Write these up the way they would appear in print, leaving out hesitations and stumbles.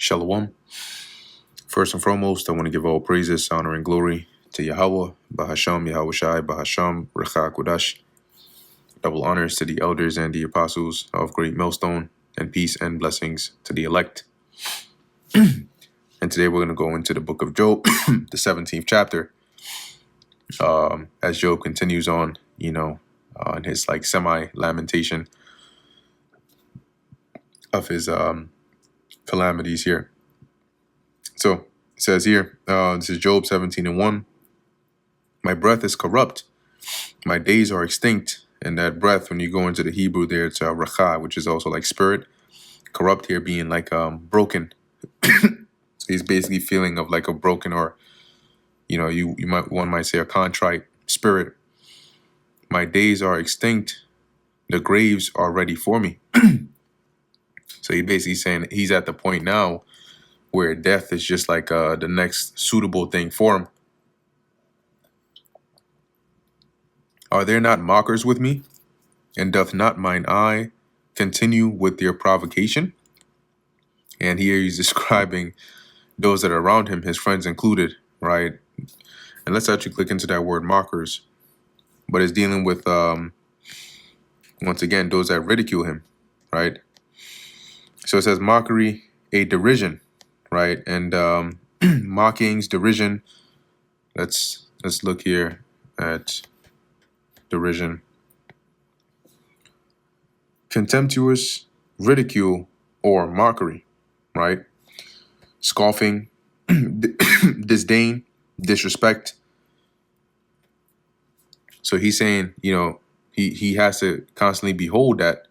Shalom. First and foremost, I want to give all praises, honor, and glory to Yahweh, Bahasham, Yahweh Shai, Bahasham, Recha Kodash. Double honors to the elders and the apostles of Great Millstone, and peace and blessings to the elect. And today we're going to go into the book of Job, the 17th chapter, as Job continues on, in his semi-lamentation of his calamities here. So it says here, this is Job 17:1. My breath is corrupt, my days are extinct. And that breath, when you go into the Hebrew there, it's racha, which is also like spirit. Corrupt here being like broken. So he's basically feeling of like a broken, or one might say a contrite spirit. My days are extinct, the graves are ready for me. So he's basically saying he's at the point now where death is just like the next suitable thing for him. Are there not mockers with me? And doth not mine eye continue with their provocation? And here he's describing those that are around him, his friends included, right? And let's actually click into that word mockers. But it's dealing with, once again, those that ridicule him, right? So it says mockery, a derision, right? And mockings, derision. Let's look here at derision. Contemptuous, ridicule, or mockery, right? Scoffing, disdain, disrespect. So he's saying, he has to constantly behold that,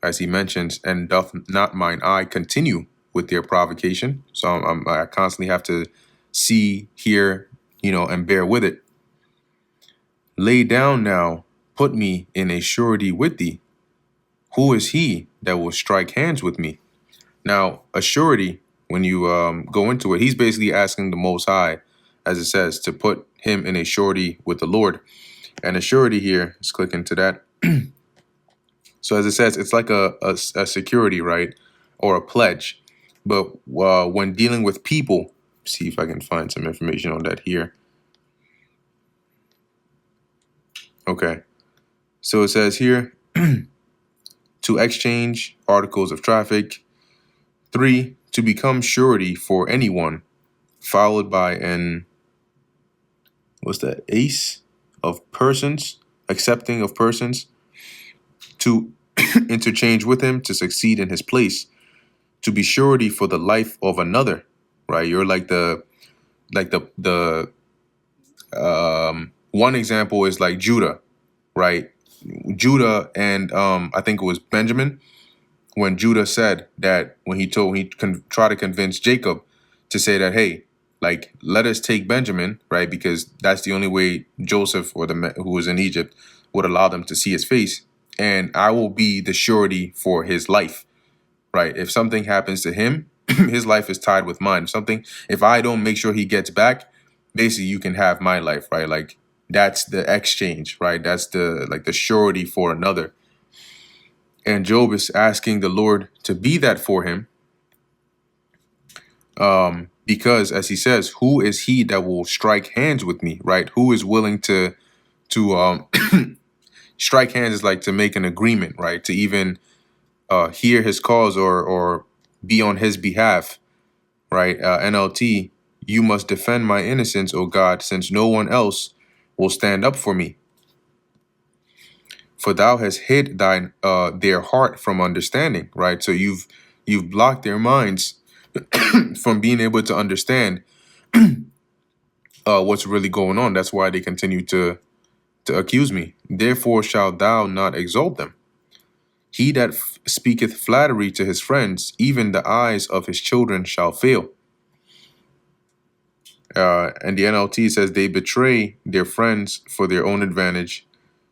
as he mentions, and doth not mine eye continue with their provocation. So I constantly have to see, hear, and bear with it. Lay down now, put me in a surety with thee. Who is he that will strike hands with me? Now, a surety, when you go into it, he's basically asking the Most High, as it says, to put him in a surety with the Lord. And a surety here, let's click into that. So as it says, it's like a security, right? Or a pledge. But when dealing with people, see if I can find some information on that here. Okay. So it says here, to exchange articles of traffic. 3, to become surety for anyone, followed by an, ace of persons, accepting of persons, to interchange with him, to succeed in his place, to be surety for the life of another, right? You're one example is like Judah, right? Judah and I think it was Benjamin, when Judah said that, when he tried to convince Jacob to say that, hey, let us take Benjamin, right? Because that's the only way Joseph, or who was in Egypt, would allow them to see his face. And I will be the surety for his life, right? If something happens to him, his life is tied with mine. If I don't make sure he gets back, basically you can have my life, right? Like that's the exchange, right? That's the surety for another. And Job is asking the Lord to be that for him. Because as he says, who is he that will strike hands with me, right? Who is willing to strike hands, is like to make an agreement, right? To even hear his cause or be on his behalf, right? NLT, you must defend my innocence, O God, since no one else will stand up for me. For thou hast hid their heart from understanding, right? So you've blocked their minds from being able to understand what's really going on. That's why they continue to accuse me. Therefore shalt thou not exalt them. He that speaketh flattery to his friends, even the eyes of his children shall fail. And the NLT says, they betray their friends for their own advantage,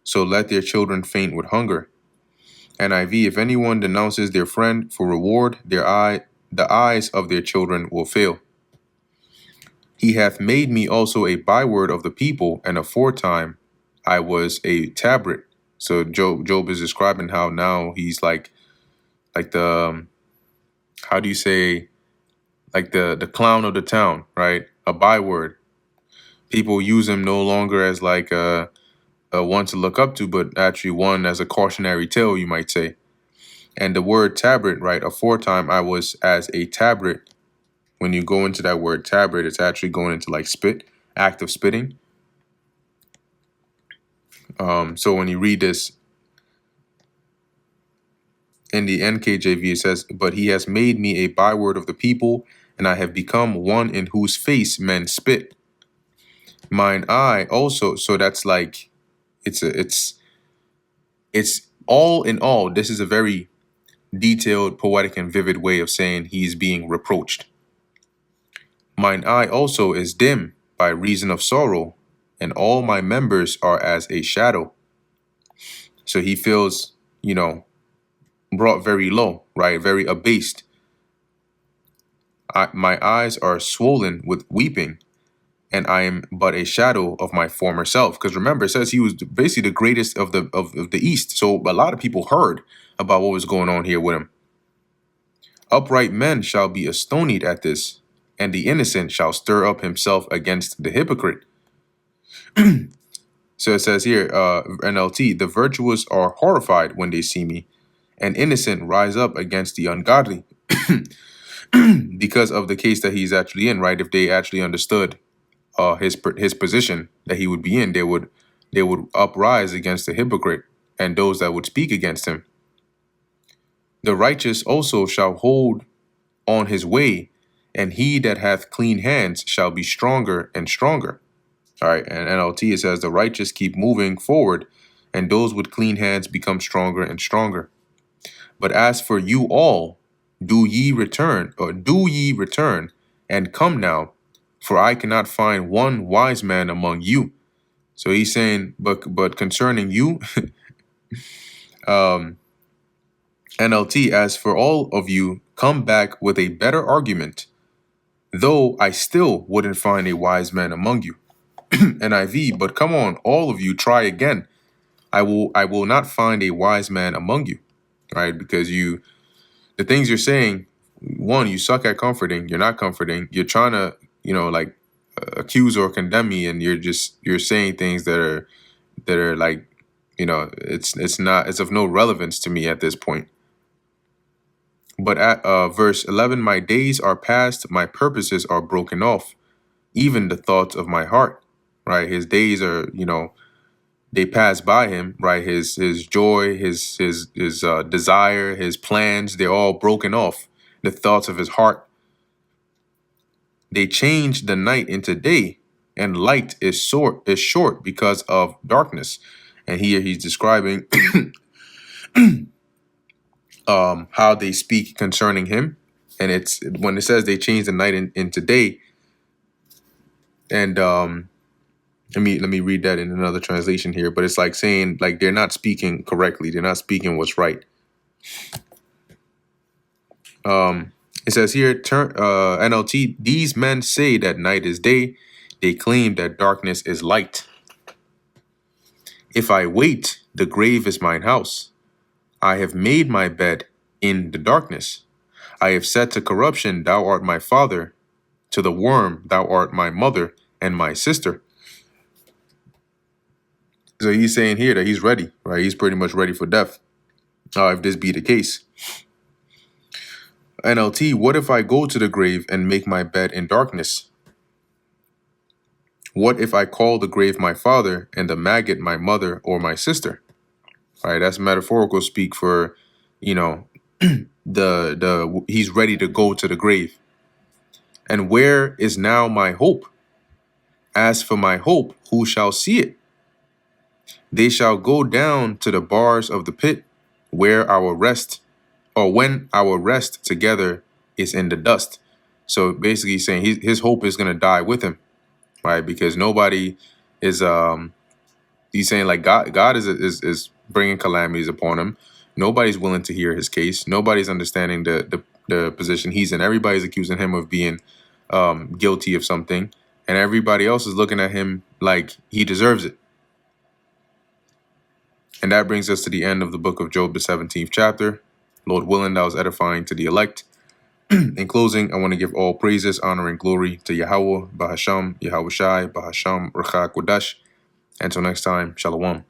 so let their children faint with hunger. NIV, if anyone denounces their friend for reward, the eyes of their children will fail. He hath made me also a byword of the people, and aforetime I was a tabret. So Job is describing how now he's like the, how do you say, like the clown of the town, right? A byword. People use him no longer as like a one to look up to, but actually one as a cautionary tale, you might say. And the word tabret, right? Aforetime I was as a tabret. When you go into that word tabret, it's actually going into like spit, act of spitting. So when you read this in the NKJV, it says, "But he has made me a byword of the people, and I have become one in whose face men spit. Mine eye also." So that's like it's all in all. This is a very detailed, poetic, and vivid way of saying he's being reproached. Mine eye also is dim by reason of sorrow, and all my members are as a shadow. So he feels, brought very low, right? Very abased. My eyes are swollen with weeping, and I am but a shadow of my former self. Because remember, it says he was basically the greatest of the East. So a lot of people heard about what was going on here with him. Upright men shall be astonied at this, and the innocent shall stir up himself against the hypocrite. So it says here, NLT, the virtuous are horrified when they see me, and innocent rise up against the ungodly. Because of the case that he's actually in, right? If they actually understood his position that he would be in, they would uprise against the hypocrite and those that would speak against him. The righteous also shall hold on his way, and he that hath clean hands shall be stronger and stronger. All right, and NLT, it says the righteous keep moving forward, and those with clean hands become stronger and stronger. But as for you all, do ye return, and come now, for I cannot find one wise man among you. So he's saying, but concerning you, NLT, as for all of you, come back with a better argument, though I still wouldn't find a wise man among you. NIV, but come on, all of you, try again. I will not find a wise man among you, right? Because the things you're saying, one, you suck at comforting. You're not comforting. You're trying to, accuse or condemn me, and you're saying things that are like, it's of no relevance to me at this point. But at verse 11, my days are past, my purposes are broken off, even the thoughts of my heart, right? His days are, they pass by him, right? His joy, his desire, his plans, they're all broken off. The thoughts of his heart. They change the night into day, and light is short because of darkness. And here he's describing how they speak concerning him. And it's when it says they change the night into day. And let me read that in another translation here. But it's like saying like they're not speaking correctly. They're not speaking what's right. It says here, NLT, these men say that night is day. They claim that darkness is light. If I wait, the grave is mine house. I have made my bed in the darkness. I have said to corruption, thou art my father. To the worm, thou art my mother and my sister. So he's saying here that he's ready, right? He's pretty much ready for death. If this be the case. NLT, what if I go to the grave and make my bed in darkness? What if I call the grave my father and the maggot my mother or my sister? All right, that's metaphorical speak for, he's ready to go to the grave. And where is now my hope? As for my hope, who shall see it? They shall go down to the bars of the pit, where our rest, or when our rest together is in the dust. So basically he's saying his hope is going to die with him, right? Because nobody is, he's saying like God is bringing calamities upon him. Nobody's willing to hear his case. Nobody's understanding the position he's in. Everybody's accusing him of being guilty of something. And everybody else is looking at him like he deserves it. And that brings us to the end of the book of Job, the 17th chapter. Lord willing, that was edifying to the elect. In closing, I want to give all praises, honor, and glory to Yahweh, Bahasham, Yahweh Shai, Bahasham, Rachak Kodash. Until next time, Shalom.